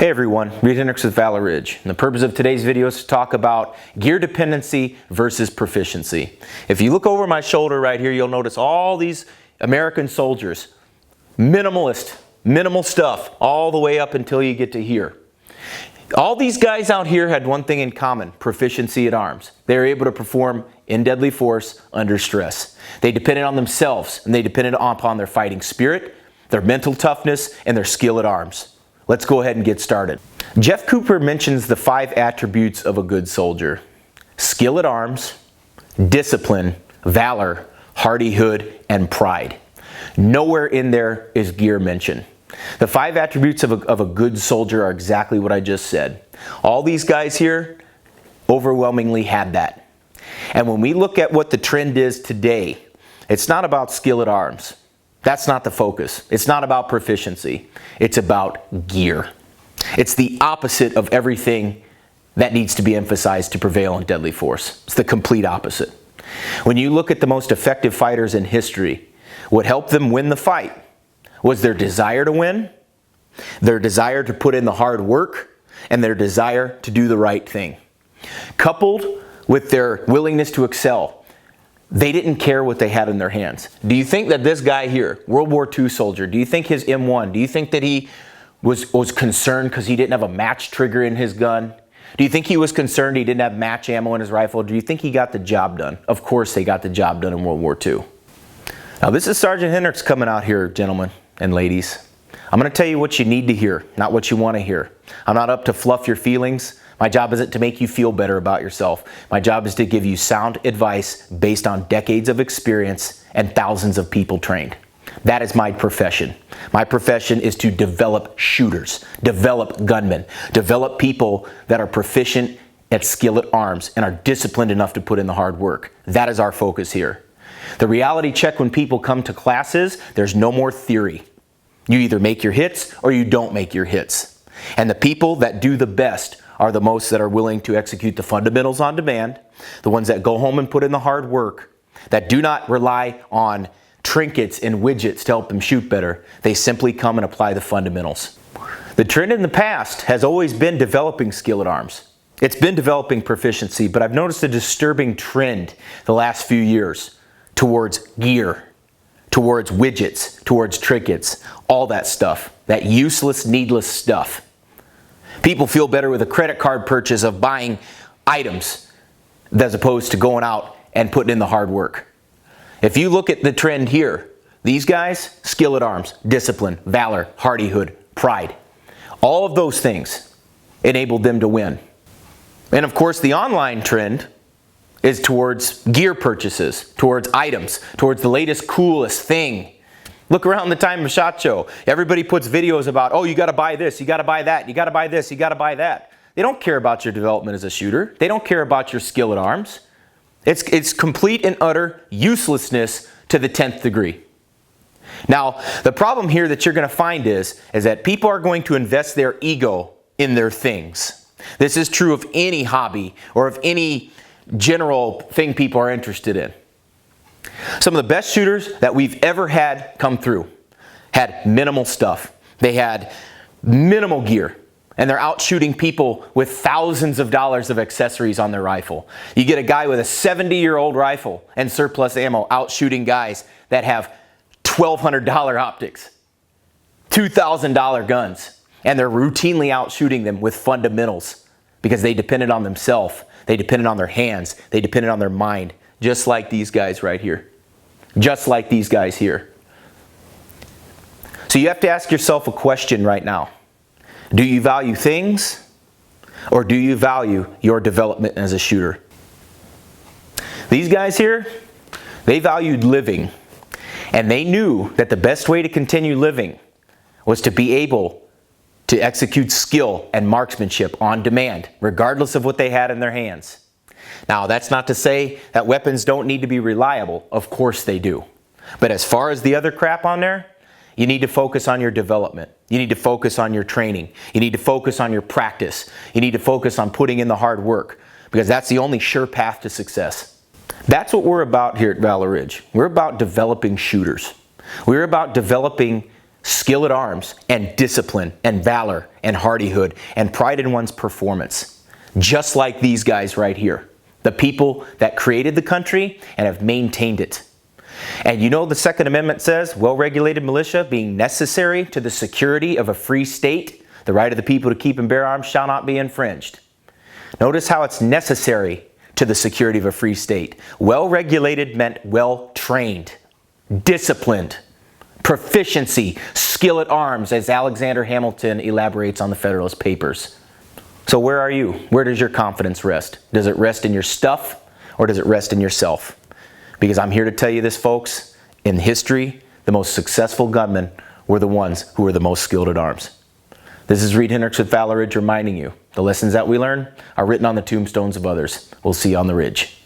Hey everyone, Reid Henrichs with Valor. And the purpose of today's video is to talk about gear dependency versus proficiency. If you look over my shoulder right here, you'll notice all these American soldiers. Minimal stuff, all the way up until you get to here. All these guys out here had one thing in common: proficiency at arms. They were able to perform in deadly force under stress. They depended on themselves, and they depended upon their fighting spirit, their mental toughness, and their skill at arms. Let's go ahead and get started. Jeff Cooper mentions the 5 attributes of a good soldier: skill at arms, discipline, valor, hardihood, and pride. Nowhere in there is gear mentioned. The 5 attributes of a good soldier are exactly what I just said. All these guys here overwhelmingly had that. And when we look at what the trend is today, it's not about skill at arms. That's not the focus. It's not about proficiency. It's about gear. It's the opposite of everything that needs to be emphasized to prevail in deadly force. It's the complete opposite. When you look at the most effective fighters in history, what helped them win the fight was their desire to win, their desire to put in the hard work, and their desire to do the right thing. Coupled with their willingness to excel, they didn't care what they had in their hands. Do you think that this guy here, World War II soldier, do you think his M1, do you think that he was concerned because he didn't have a match trigger in his gun? Do you think he was concerned he didn't have match ammo in his rifle? Do you think he got the job done? Of course they got the job done in World War II. Now this is Sergeant Henrichs coming out here, gentlemen and ladies. I'm going to tell you what you need to hear, not what you want to hear. I'm not up to fluff your feelings. My job isn't to make you feel better about yourself. My job is to give you sound advice based on decades of experience and thousands of people trained. That is my profession. My profession is to develop shooters, develop gunmen, develop people that are proficient at skill at arms and are disciplined enough to put in the hard work. That is our focus here. The reality check when people come to classes, there's no more theory. You either make your hits or you don't make your hits. And the people that do the best are the most that are willing to execute the fundamentals on demand, the ones that go home and put in the hard work, that do not rely on trinkets and widgets to help them shoot better. They simply come and apply the fundamentals. The trend in the past has always been developing skill at arms. It's been developing proficiency, but I've noticed a disturbing trend the last few years towards gear, towards widgets, towards trinkets, all that stuff, that useless, needless stuff. People feel better with a credit card purchase of buying items as opposed to going out and putting in the hard work. If you look at the trend here, these guys, skill at arms, discipline, valor, hardihood, pride, all of those things enabled them to win. And of course, the online trend is towards gear purchases, towards items, towards the latest, coolest thing. Look around the time of SHOT Show. Everybody puts videos about, oh, you got to buy this, you got to buy that, you got to buy this, you got to buy that. They don't care about your development as a shooter. They don't care about your skill at arms. It's complete and utter uselessness to the 10th degree. Now, the problem here that you're going to find is that people are going to invest their ego in their things. This is true of any hobby or of any general thing people are interested in. Some of the best shooters that we've ever had come through had minimal stuff. They had minimal gear, and they're out shooting people with thousands of dollars of accessories on their rifle. You get a guy with a 70-year-old rifle and surplus ammo out shooting guys that have $1,200 optics, $2,000 guns, and they're routinely out shooting them with fundamentals because they depended on themselves, they depended on their hands, they depended on their mind. Just like these guys right here. Just like these guys here. So you have to ask yourself a question right now. Do you value things, or do you value your development as a shooter? These guys here, they valued living. And they knew that the best way to continue living was to be able to execute skill and marksmanship on demand, regardless of what they had in their hands. Now, that's not to say that weapons don't need to be reliable. Of course they do. But as far as the other crap on there, you need to focus on your development. You need to focus on your training. You need to focus on your practice. You need to focus on putting in the hard work, because that's the only sure path to success. That's what we're about here at Valor. We're about developing shooters. We're about developing skill at arms, and discipline, and valor, and hardihood, and pride in one's performance. Just like these guys right here. The people that created the country and have maintained it. And you know the Second Amendment says, well-regulated militia being necessary to the security of a free state, the right of the people to keep and bear arms shall not be infringed. Notice how it's necessary to the security of a free state. Well-regulated meant well-trained, disciplined, proficiency, skill at arms, as Alexander Hamilton elaborates on the Federalist Papers. So where are you? Where does your confidence rest? Does it rest in your stuff, or does it rest in yourself? Because I'm here to tell you this, folks, in history, the most successful gunmen were the ones who were the most skilled at arms. This is Reid Henrichs with Valor Ridge reminding you, the lessons that we learn are written on the tombstones of others. We'll see you on the ridge.